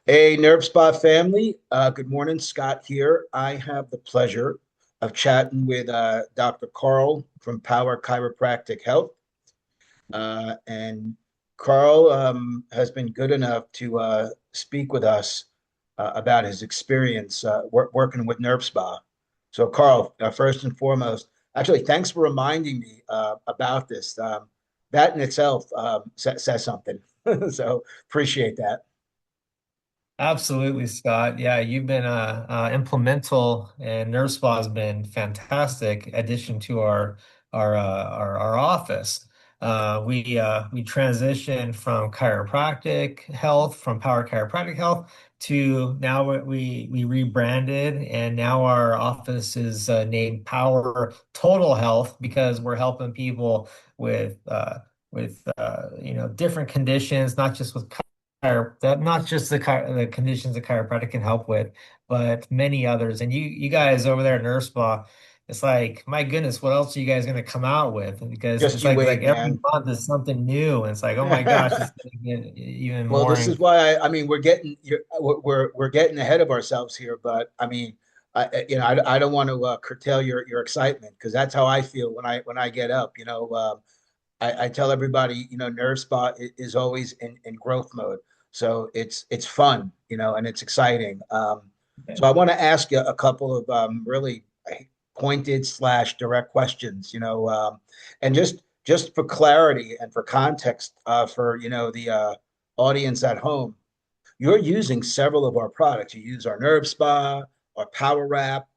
Hey, NerveSpa family. Good morning. Scott here. I have the pleasure of chatting with Dr. Karl from Power Chiropractic Health. And Karl has been good enough to speak with us about his experience working with NerveSpa. So, Karl, first and foremost, actually, thanks for reminding me about this. That in itself says something. So, appreciate that. Absolutely, Scott. Yeah, you've been implemental, and NerveSpa has been fantastic addition to our office. We transitioned from chiropractic health, from Power Chiropractic Health, to now we rebranded, and now our office is named Power Total Health because we're helping people with different conditions, not just with that not just the conditions that chiropractic can help with, but many others. And you guys over there at Nurse Spa, it's like, my goodness, what else are you guys going to come out with? Because Just it's you like wait, every man. month is something new, and it's like, oh my gosh, it's going to get even Well, more. this is why I mean we're getting ahead of ourselves here, but I mean I don't want to curtail your excitement because that's how I feel when I get up. I tell everybody Nerve Spot is always in growth mode, so it's fun, and it's exciting. So I want to ask you a couple of really pointed slash direct questions, and just for clarity and for context for the audience at home, you're using several of our products. You use our Nerve Spa, our Power Wrap.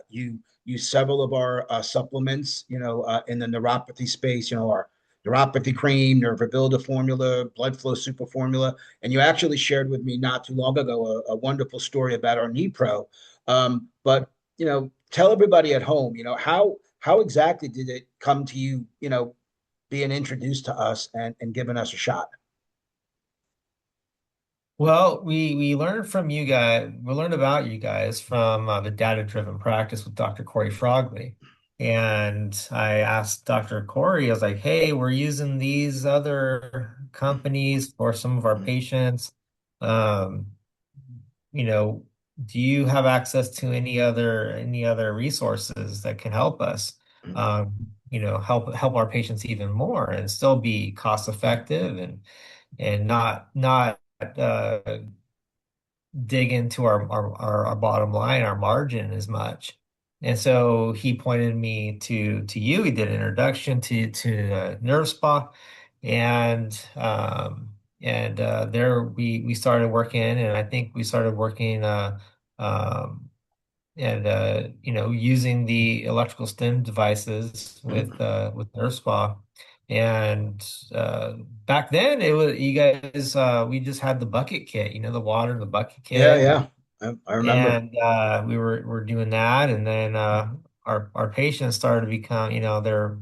You use several of our supplements, in the neuropathy space, our neuropathy cream, nerve rebuilder formula, blood flow super formula. And you actually shared with me not too long ago a wonderful story about our knee pro. But, tell everybody at home, how exactly did it come to you, being introduced to us and giving us a shot? Well, we learned from you guys. We learned about you guys from the data-driven practice with Dr. Corey Frogley. And I asked Dr. Corey, I was like, hey, we're using these other companies for some of our patients. Um, you know, do you have access to any other resources that can help us? Help our patients even more and still be cost effective and not uh, dig into our bottom line, our margin as much. And so he pointed me to you. He did an introduction to NerveSpa, and there we started working, and I think we started working um, and using the electrical stim devices with NerveSpa. And back then it was you guys we just had the bucket kit, the water in the bucket Yeah, kit, yeah, I remember. and we were doing that, and then our patients started to become, they're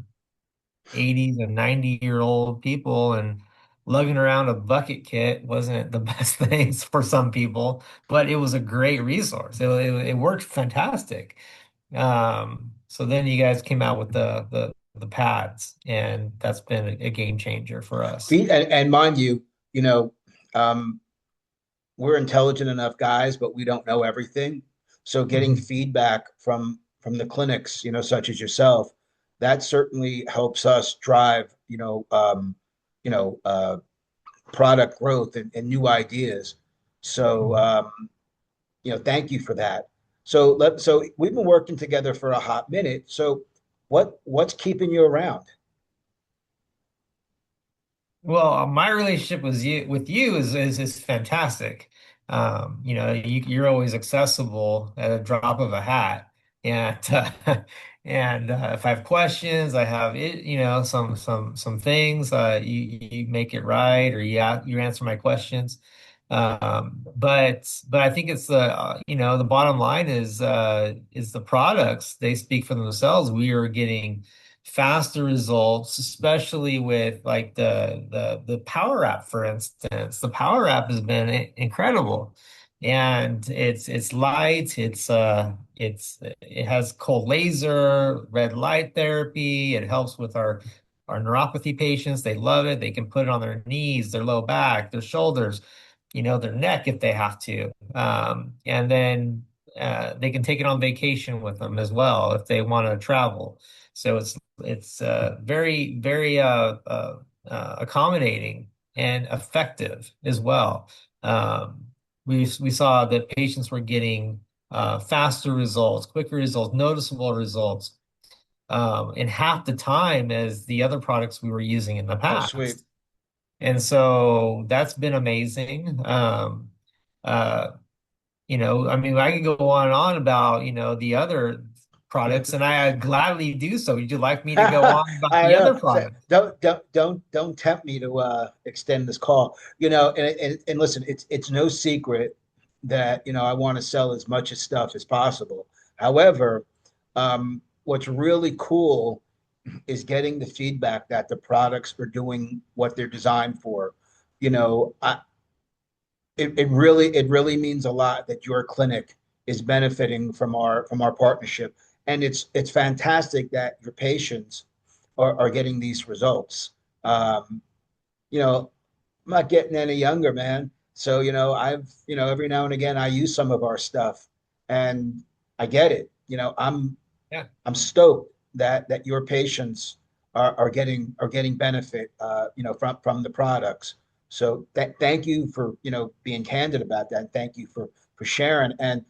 80s and 90-year-old people, and lugging around a bucket kit wasn't the best things for some people, but it was a great resource. It worked fantastic. So then you guys came out with the pads, and that's been a game changer for us. And mind you, you know, um, we're intelligent enough guys, but we don't know everything. So getting Mhm. feedback from the clinics, such as yourself, that certainly helps us drive, you know, uh, product growth and new ideas. So, Mhm. thank you for that. So we've been working together for a hot minute. So what's keeping you around? Well, my relationship with you is fantastic. You're always accessible at a drop of a hat, and and if I have questions, I have it. Some things. You make it right, or you answer my questions. But I think it's the bottom line is the products. They speak for themselves. We are getting faster results, especially with like the Power App, for instance. The Power App has been incredible, and it's light. It has cold laser, red light therapy. It helps with our neuropathy patients. They love it. They can put it on their knees, their low back, their shoulders. their neck if they have to. And then they can take it on vacation with them as well if they want to travel. So it's very, very accommodating and effective as well. Um, we saw that patients were getting faster results, quicker results, noticeable results in half the time as the other products we were using in the Oh, sweet. past. And so that's been amazing. Uh, I mean, I could go on and on about, the other products, and I gladly do so. Would you like me to go on about I the know. other So products? don't tempt me to extend this call. And listen, it's no secret that I want to sell as much as stuff as possible. However, what's really cool is getting the feedback that the products are doing what they're designed for. You know, I, it really means a lot that your clinic is benefiting from our partnership, and it's fantastic that your patients are getting these results. Um, you know, I'm not getting any younger, man. So, every now and again I use some of our stuff and I get it. Yeah. I'm stoked that your patients are getting benefit from the products. So thank you for being candid about that. Thank you for sharing. And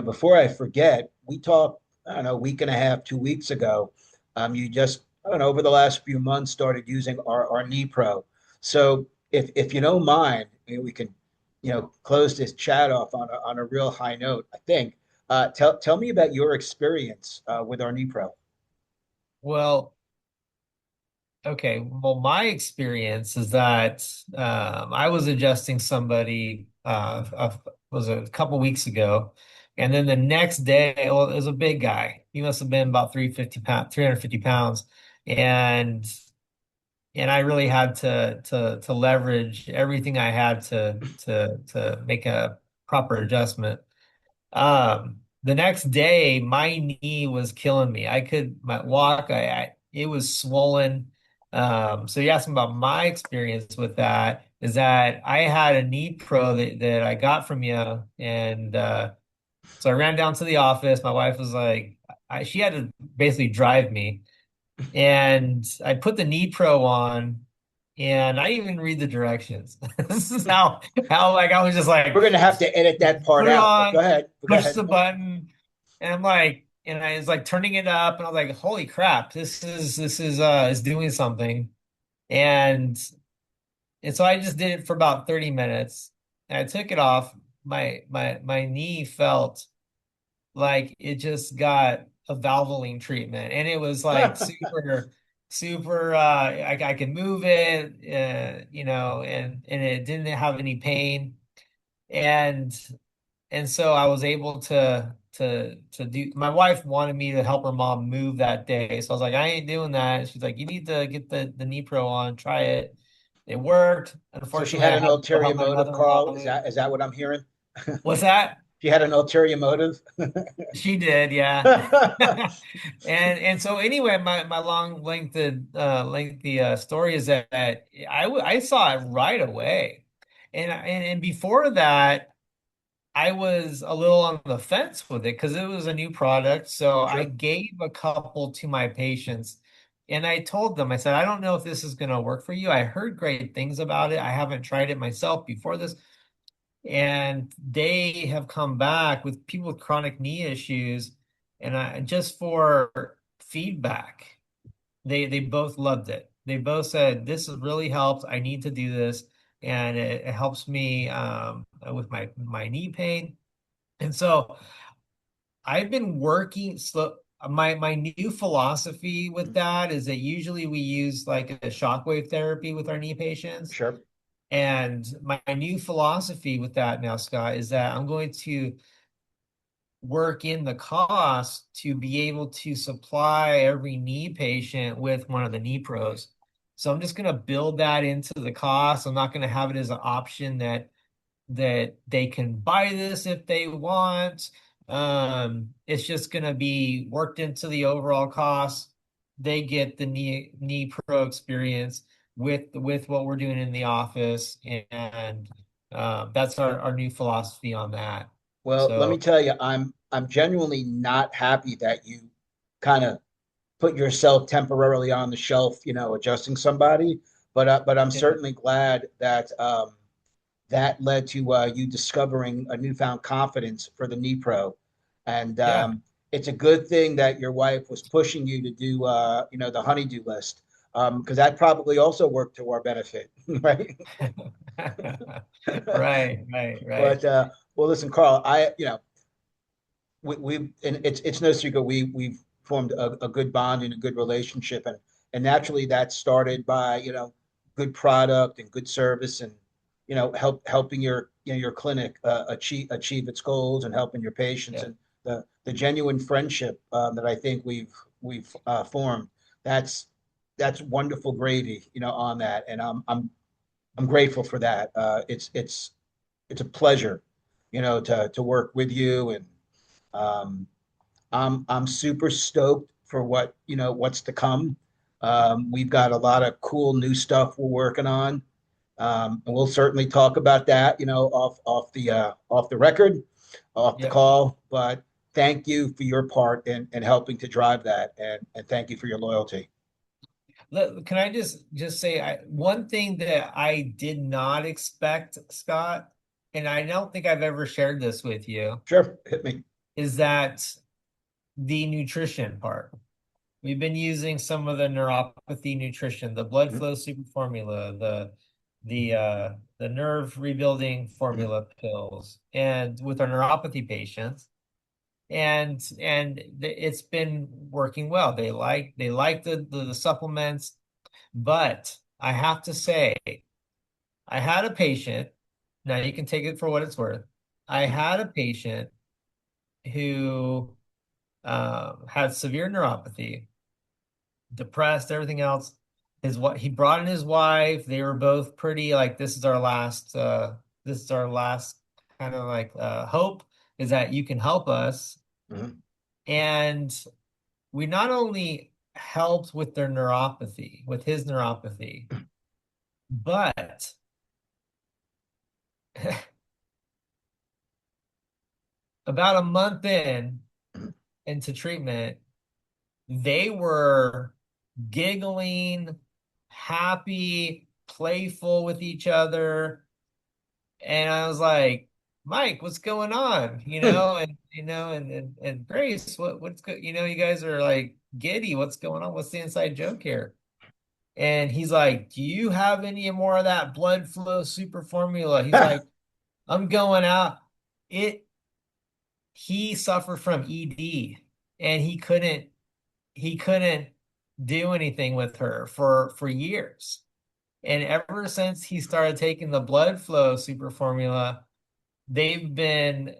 before I forget, we talked, I don't know, a week and a half, 2 weeks ago. You just, I don't know, over the last few months started using our knee pro. So if you don't mind, we can close this chat off on a real high note, I think. Tell me about your experience with our knee pro. Well, okay. Well, my experience is that I was adjusting somebody was a couple weeks ago, and then the next day, well, it was a big guy. He must have been about 350 pounds, and I really had to leverage everything I had to make a proper adjustment. The next day, my knee was killing me. I could my walk. It was swollen. So you asked me about my experience with that. Is that I had a knee pro that I got from you, and so I ran down to the office. My wife was like, she had to basically drive me, and I put the knee pro on, and I didn't even read the directions. This is how like I was just We're like gonna have to edit that part put it out, but go on, ahead. Go push ahead. the button, and I'm like, and I was like turning it up, and I was like, holy crap, this is doing something. And so I just did it for about 30 minutes. And I took it off. My knee felt like it just got a Valvoline treatment. And it was like super, super I could move it, and it didn't have any pain. And so I was able to do. My wife wanted me to help her mom move that day, so I was like, I ain't doing that. She's like, you need to get the knee pro on, try it. It worked. So she Unfortunately, had I an had to go ulterior help my motive, mother-in-law Carl. Is move. that what I'm hearing? What's that? She had an ulterior motive. She did, yeah. And so anyway, my long lengthy story is that I saw it right away, and before that. I was a little on the fence with it because it was a new product. So I Sure. gave a couple to my patients and I told them, I said, I don't know if this is going to work for you. I heard great things about it. I haven't tried it myself before this. And they have come back with people with chronic knee issues. And just for feedback, they both loved it. They both said, this has really helped. I need to do this. And it helps me with my knee pain. And so I've been working slow. My new philosophy with that is that usually we use like a shockwave therapy with our knee patients. Sure. And my new philosophy with that now, Scott, is that I'm going to work in the cost to be able to supply every knee patient with one of the knee pros. So I'm just going to build that into the cost. I'm not going to have it as an option that they can buy this if they want. It's just going to be worked into the overall cost. They get the knee pro experience with what we're doing in the office, and That's our new philosophy on that. Well, let me So tell you, I'm genuinely not happy that you kind of put yourself temporarily on the shelf, adjusting somebody. But I'm yeah, certainly glad that that led to you discovering a newfound confidence for the knee pro, and yeah. it's a good thing that your wife was pushing you to do, the honeydew list, because that probably also worked to our benefit, right? Right, right, right. But well, listen, Carl, we and it's no secret we've formed a good bond and a good relationship, and naturally that started by good product and good service, and helping your clinic achieve its goals, and helping your patients, Yeah. and the genuine friendship that I think we've formed. That's wonderful gravy, on that, and I'm grateful for that. It's a pleasure, to work with you, and um, I'm super stoked for what's to come. We've got a lot of cool new stuff we're working on, and we'll certainly talk about that, off the record, off the Yep. call. But thank you for your part in helping to drive that, and thank you for your loyalty. Can I just say one thing that I did not expect, Scott, and I don't think I've ever shared this with you, Sure, hit me. is that the nutrition part. We've been using some of the neuropathy nutrition, the blood Mhm, flow super formula, the nerve rebuilding mhm, formula pills, and with our neuropathy patients, it's been working well. They like the supplements, but I have to say, I had a patient. Now you can take it for what it's worth. I had a patient who had severe neuropathy, depressed, everything else. His what he brought in his wife. They were both pretty like this is our last kind of like hope is that you can help us. mhm. And we not only helped with their neuropathy, with his neuropathy, but about a month into treatment, they were giggling, happy, playful with each other. And I was like, Mike, what's going on? And Grace, what's good? You guys are like giddy. What's going on? What's the inside joke here? And he's like, do you have any more of that blood flow super formula? He's like, I'm going out. It He suffered from ED and he couldn't do anything with her for years. And ever since he started taking the blood flow super formula, they've been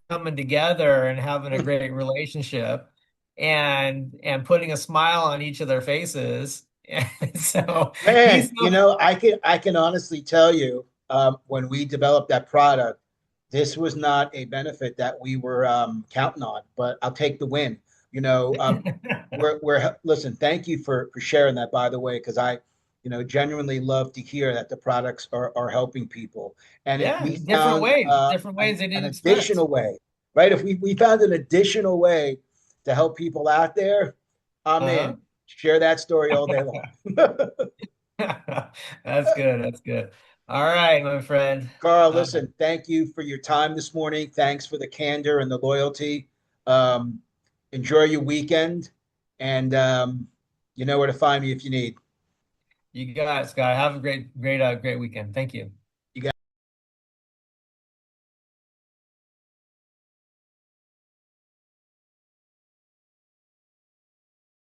coming together and having a great relationship and putting a smile on each of their faces. And so he's Man, I can honestly tell you, when we developed that product, this was not a benefit that we were counting on. But I'll take the win. Listen. Thank you for sharing that, by the way, because I, genuinely love to hear that the products are helping people. And if yeah, we found different ways they an didn't expect. additional way, right? If we found an additional way to help people out there, I'm Uh-huh. in. Share that story all day long. That's good. That's good. All right, my friend. Carl, Uh, listen, thank you for your time this morning. Thanks for the candor and the loyalty. Um, Enjoy your weekend, and you know where to find me if you need. you got it, Scott. Have a great weekend. Thank you.